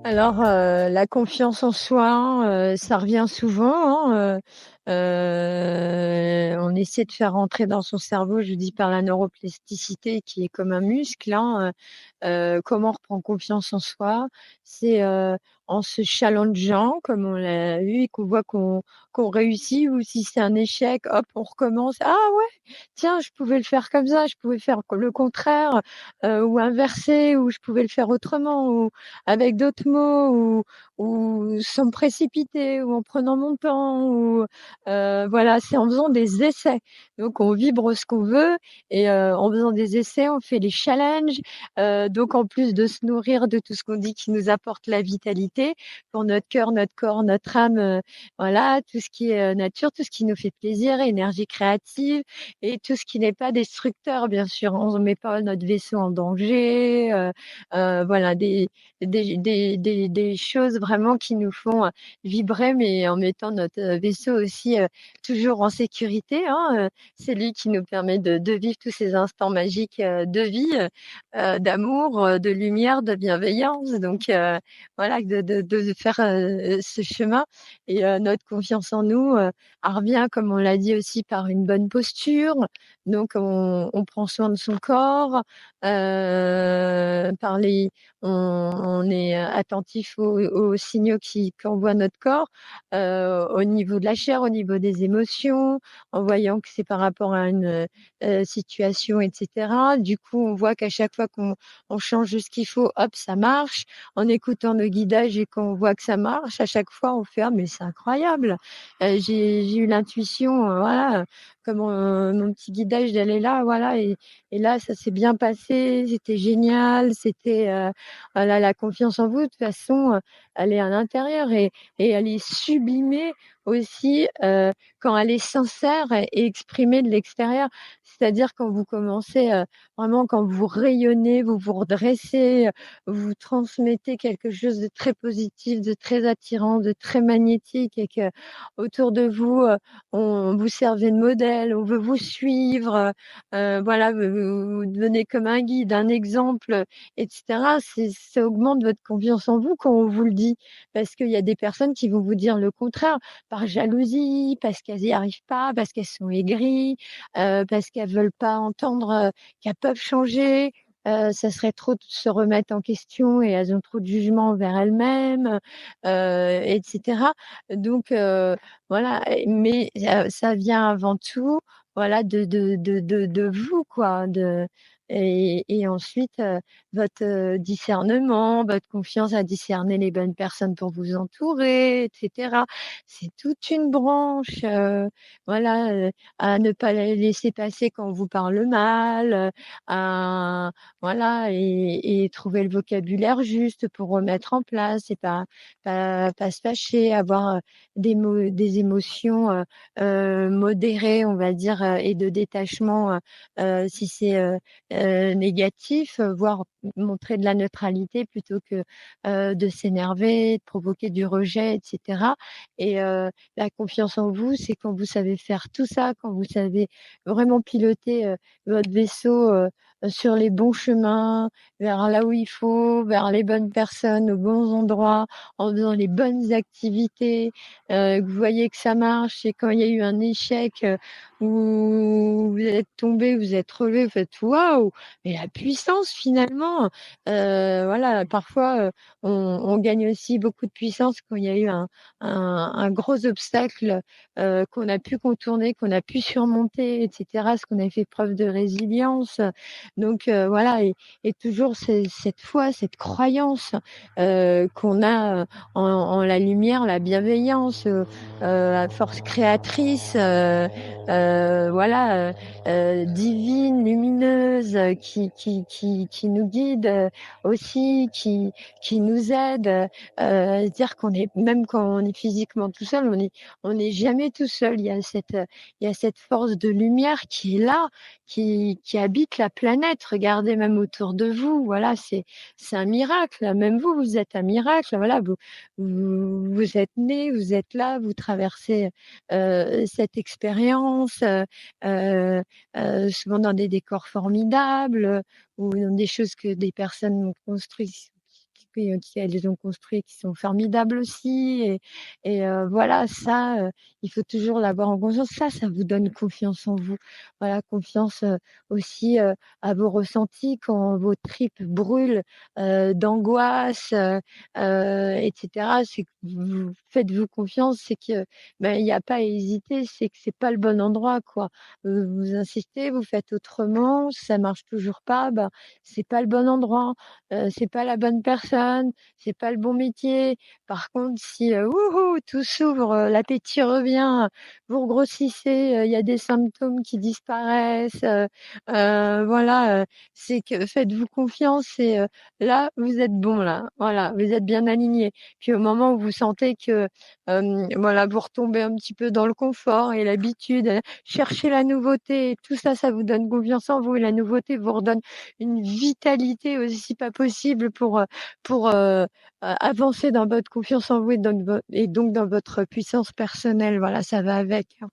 Alors, la confiance en soi, ça revient souvent, hein, on essaie de faire rentrer dans son cerveau, je dis par la neuroplasticité qui est comme un muscle, hein, comment on reprend confiance en soi? C'est, en se challengeant comme on l'a eu et qu'on voit qu'on réussit ou si c'est un échec, hop, on recommence: «Ah ouais, tiens, je pouvais le faire comme ça, je pouvais faire le contraire, ou inverser ou je pouvais le faire autrement ou avec d'autres mots ou sans me précipiter ou en prenant mon temps ou voilà, c'est en faisant des essais. Donc on vibre ce qu'on veut et en faisant des essais, on fait les challenges, donc en plus de se nourrir de tout ce qu'on dit qui nous apporte la vitalité pour notre cœur, notre corps, notre âme, voilà, tout ce qui est, nature, tout ce qui nous fait plaisir, énergie créative et tout ce qui n'est pas destructeur, bien sûr. On ne met pas notre vaisseau en danger, voilà, des choses vraiment qui nous font vibrer, mais en mettant notre vaisseau aussi toujours en sécurité, hein. C'est lui qui nous permet de vivre tous ces instants magiques de vie, d'amour, de lumière, de bienveillance. Donc voilà, de faire ce chemin et notre confiance en nous, elle revient, comme on l'a dit aussi, par une bonne posture. Donc on prend soin de son corps, par les on est attentif aux signaux qu'envoie notre corps, au niveau de la chair, au niveau des émotions, en voyant que c'est par rapport à une, situation et cetera. Du coup, on voit qu'à chaque fois qu'on change ce qu'il faut, hop, ça marche. En écoutant nos guidages et qu'on voit que ça marche, à chaque fois, on fait: «Ah mais c'est incroyable! J'ai eu l'intuition, voilà, comme, mon petit guidage d'aller là, voilà et là, ça s'est bien passé, c'était génial, c'était, voilà, la confiance en vous, de toute façon, elle est à l'intérieur et elle est sublimée aussi, quand elle est sincère et exprimée de l'extérieur. C'est-à-dire quand vous commencez, vraiment quand vous rayonnez, vous vous redressez, vous transmettez quelque chose de très positif, de très attirant, de très magnétique et qu'autour de vous, on vous servez de modèle, on veut vous suivre, voilà, vous devenez comme un guide, un exemple, et cetera. Ça augmente votre confiance en vous quand on vous le dit. Parce qu'il y a des personnes qui vont vous dire le contraire, par jalousie, parce qu'elles y arrivent pas, parce qu'elles sont aigries, parce qu'elles veulent pas entendre, qu'elles peuvent changer. Ça serait trop de se remettre en question et elles ont trop de jugement envers elles-mêmes, et cetera. Donc voilà, mais ça vient avant tout, voilà, de vous, quoi, et ensuite, votre, discernement, votre confiance à discerner les bonnes personnes pour vous entourer et cetera. C'est toute une branche, voilà, à ne pas la laisser passer quand on vous parle mal, à voilà et trouver le vocabulaire juste pour remettre en place et pas se fâcher, avoir, des émotions, modérées, on va dire, et de détachement, si c'est, négatif, voire montrer de la neutralité plutôt que, de s'énerver, de provoquer du rejet et cetera et la confiance en vous, c'est quand vous savez faire tout ça, quand vous savez vraiment piloter, votre vaisseau, sur les bons chemins, vers là où il faut, vers les bonnes personnes, aux bons endroits, en faisant les bonnes activités, que vous voyez que ça marche et quand il y a eu un échec, où vous êtes tombé, vous êtes relevé, vous faites: «Waouh! Mais la puissance finalement!» Voilà, parfois, on gagne aussi beaucoup de puissance quand il y a eu un gros obstacle, qu'on a pu contourner, qu'on a pu surmonter et cetera, parce qu'on a fait preuve de résilience. Donc voilà et toujours cette foi, cette croyance, qu'on a, en la lumière, la bienveillance, la force créatrice, voilà, divine, lumineuse, qui nous guide, aussi, qui nous aide, dire qu'on est même quand on est physiquement tout seul, on n'est jamais tout seul. Il y a cette force de lumière qui est là, qui habite la planète. Regardez même autour de vous, voilà, c'est un miracle. Même vous, vous êtes un miracle. Voilà, vous êtes nés, vous êtes là, vous traversez, cette expérience, souvent dans des décors formidables, ou dans des choses que des personnes ont construit qu'elles ont construit qui sont formidables aussi et voilà, ça, il faut toujours l'avoir en conscience. Ça vous donne confiance en vous. Voilà, confiance, aussi, à vos ressentis quand vos tripes brûlent, d'angoisse, et cetera. C'est que vous faites-vous confiance, c'est que, il y a pas à hésiter, c'est que c'est pas le bon endroit, quoi. Vous insistez, vous faites autrement, ça marche toujours pas, c'est pas le bon endroit, c'est pas la bonne personne, c'est pas le bon métier. Par contre, si, wouhou, tout s'ouvre, l'appétit revient, vous regrossissez, il y a des symptômes qui disparaissent, voilà, c'est que faites-vous confiance et là, vous êtes bon là, voilà, vous êtes bien aligné. Puis au moment où vous sentez que, voilà, vous retombez un petit peu dans le confort et l'habitude, cherchez la nouveauté, tout ça, ça vous donne confiance en vous et la nouveauté vous redonne une vitalité aussi pas possible pour avancer dans votre confiance en vous et donc dans votre puissance personnelle. Voilà, ça va avec, hein.